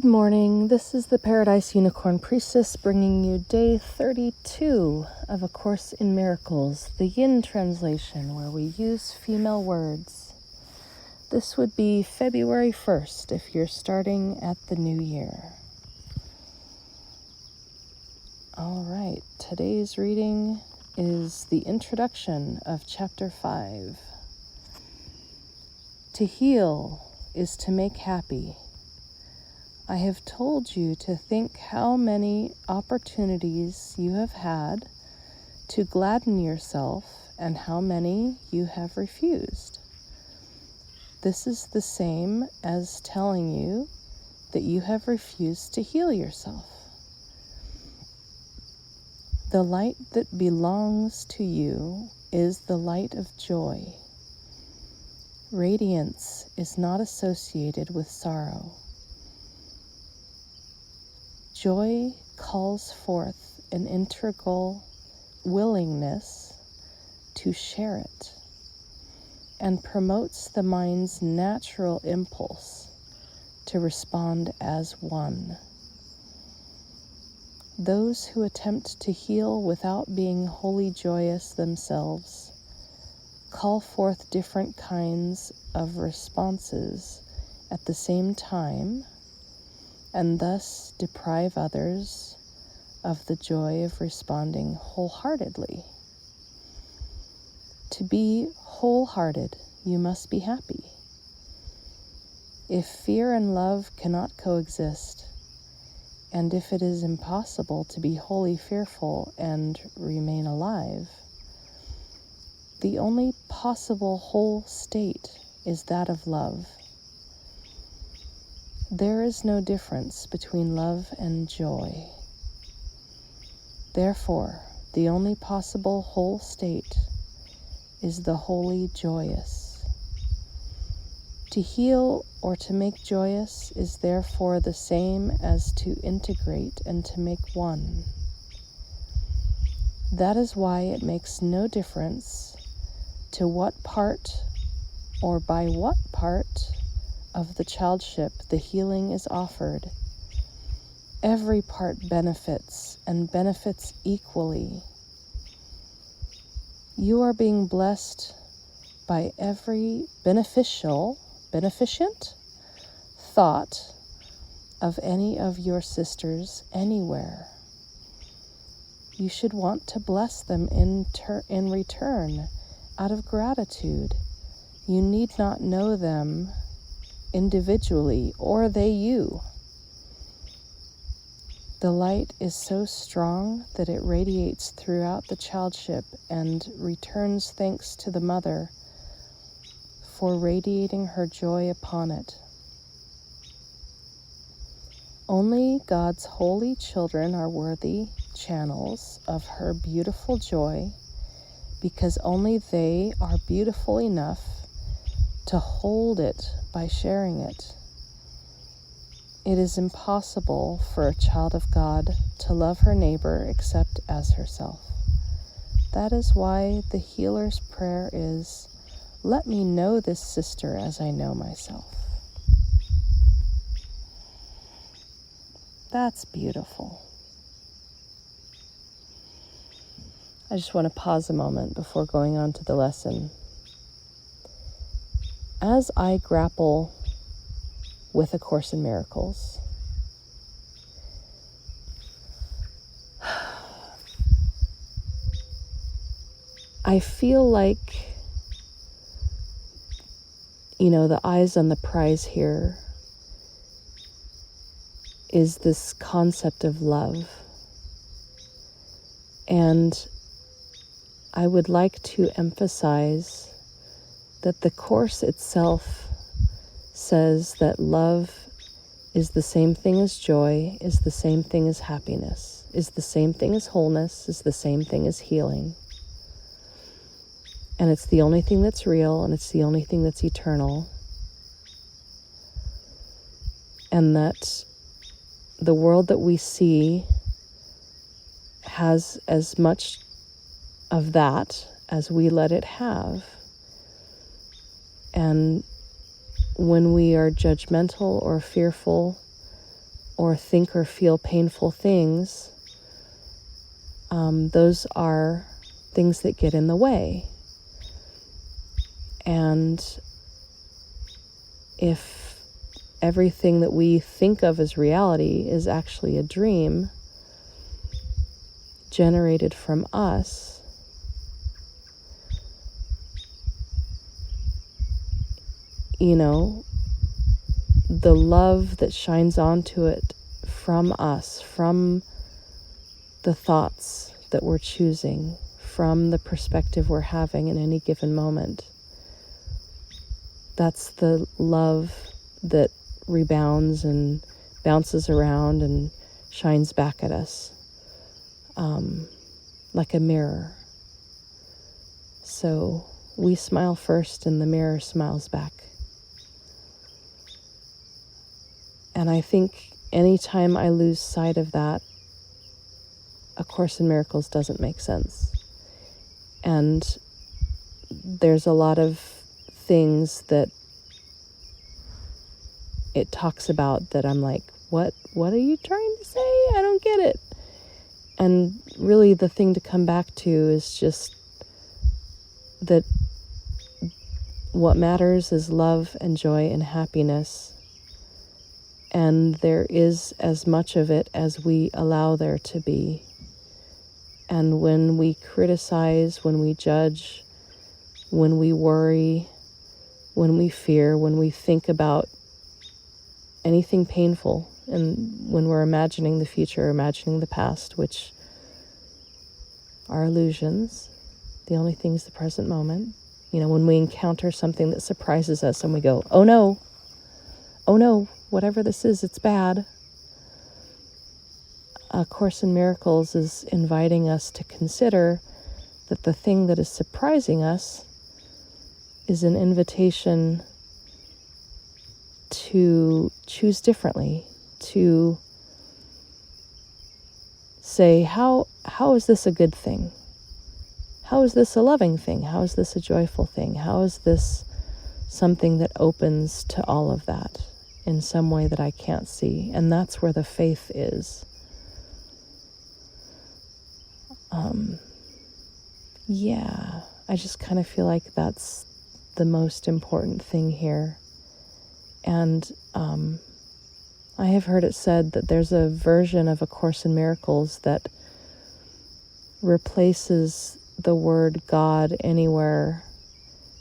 Good morning. This is the Paradise Unicorn Priestess bringing you day 32 of A Course in Miracles, the Yin translation, where we use female words. This would be February 1st if you're starting at the new year. All right, today's reading is the introduction of Chapter 5. To heal is to make happy. I have told you to think how many opportunities you have had to gladden yourself and how many you have refused. This is the same as telling you that you have refused to heal yourself. The light that belongs to you is the light of joy. Radiance is not associated with sorrow. Joy calls forth an integral willingness to share it and promotes the mind's natural impulse to respond as one. Those who attempt to heal without being wholly joyous themselves call forth different kinds of responses at the same time and thus deprive others of the joy of responding wholeheartedly. To be wholehearted, you must be happy. If fear and love cannot coexist, and if it is impossible to be wholly fearful and remain alive, the only possible whole state is that of love. There is no difference between love and joy. Therefore, the only possible whole state is the wholly joyous. To heal or to make joyous is therefore the same as to integrate and to make one. That is why it makes no difference to what part or by what part of the childship the healing is offered. Every part benefits and benefits equally. You are being blessed by every beneficent thought of any of your sisters anywhere. You should want to bless them in return out of gratitude. You need not know them individually, or they you. The light is so strong that it radiates throughout the childship and returns thanks to the mother for radiating her joy upon it. Only God's holy children are worthy channels of her beautiful joy, because only they are beautiful enough to hold it by sharing it. It is impossible for a child of God to love her neighbor except as herself. That is why the healer's prayer is, "Let me know this sister as I know myself." That's beautiful. I just want to pause a moment before going on to the lesson. As I grapple with A Course in Miracles, I feel like, the eyes on the prize here is this concept of love. And I would like to emphasize that the Course itself says that love is the same thing as joy, is the same thing as happiness, is the same thing as wholeness, is the same thing as healing. And it's the only thing that's real, and it's the only thing that's eternal. And that the world that we see has as much of that as we let it have. And when we are judgmental or fearful or think or feel painful things, those are things that get in the way. And if everything that we think of as reality is actually a dream generated from us, the love that shines onto it from us, from the thoughts that we're choosing, from the perspective we're having in any given moment, that's the love that rebounds and bounces around and shines back at us, like a mirror. So we smile first and the mirror smiles back. And I think anytime I lose sight of that, A Course in Miracles doesn't make sense. And there's a lot of things that it talks about that I'm like, what are you trying to say? I don't get it. And really the thing to come back to is just that what matters is love and joy and happiness. And there is as much of it as we allow there to be. And when we criticize, when we judge, when we worry, when we fear, when we think about anything painful, and when we're imagining the future, imagining the past, which are illusions, the only thing is the present moment. When we encounter something that surprises us and we go, oh no, whatever this is, it's bad. A Course in Miracles is inviting us to consider that the thing that is surprising us is an invitation to choose differently, to say, how is this a good thing? How is this a loving thing? How is this a joyful thing? How is this something that opens to all of that in some way that I can't see? And that's where the faith is. I just kind of feel like that's the most important thing here. And I have heard it said that there's a version of A Course in Miracles that replaces the word God anywhere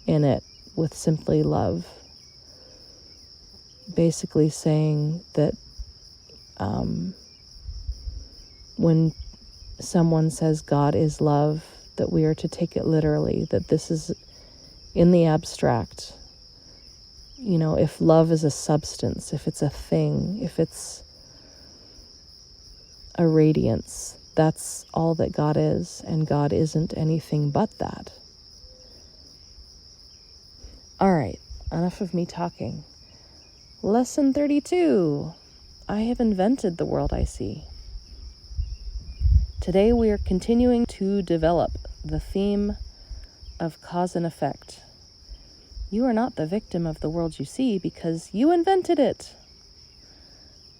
in it with simply love. Basically saying that when someone says God is love, that we are to take it literally, that this is in the abstract. If love is a substance, if it's a thing, if it's a radiance, that's all that God is, and God isn't anything but that. All right, enough of me talking. Lesson 32. I have invented the world I see. Today we are continuing to develop the theme of cause and effect. You are not the victim of the world you see because you invented it.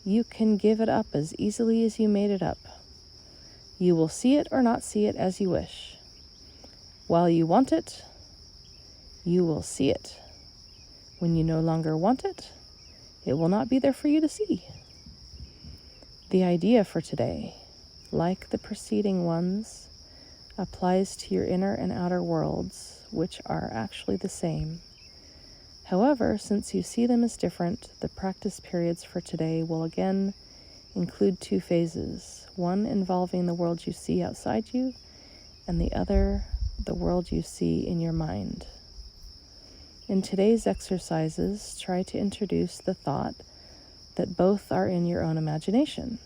You can give it up as easily as you made it up. You will see it or not see it as you wish. While you want it, you will see it. When you no longer want it, it will not be there for you to see. The idea for today, like the preceding ones, applies to your inner and outer worlds, which are actually the same. However, since you see them as different, the practice periods for today will again include two phases, one involving the world you see outside you, and the other, the world you see in your mind. In today's exercises, try to introduce the thought that both are in your own imagination.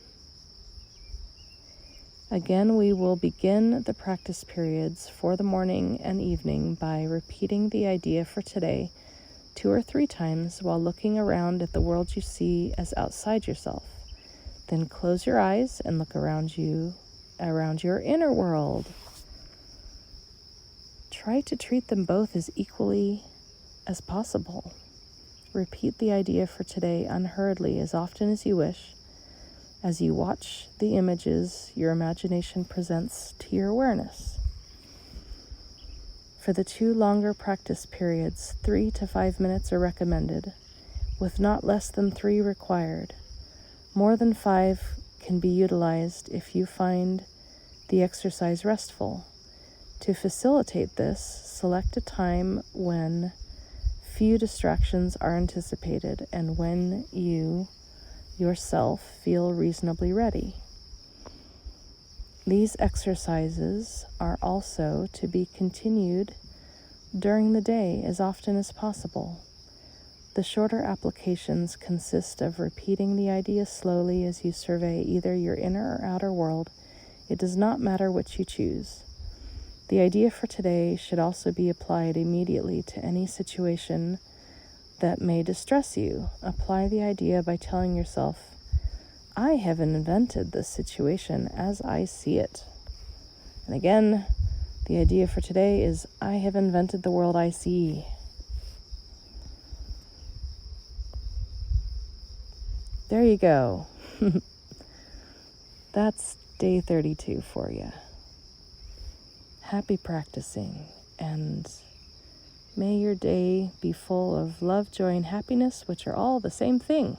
Again, we will begin the practice periods for the morning and evening by repeating the idea for today 2 or 3 times while looking around at the world you see as outside yourself. Then close your eyes and look around your inner world. Try to treat them both as equally as possible. Repeat the idea for today unhurriedly as often as you wish, as you watch the images your imagination presents to your awareness. For the 2 longer practice periods, 3 to 5 minutes are recommended, with not less than 3 required. More than 5 can be utilized if you find the exercise restful. To facilitate this, select a time when few distractions are anticipated and when you yourself feel reasonably ready. These exercises are also to be continued during the day as often as possible. The shorter applications consist of repeating the idea slowly as you survey either your inner or outer world. It does not matter which you choose. The idea for today should also be applied immediately to any situation that may distress you. Apply the idea by telling yourself, I have invented this situation as I see it. And again, the idea for today is, I have invented the world I see. There you go. That's day 32 for you. Happy practicing, and may your day be full of love, joy, and happiness, which are all the same thing.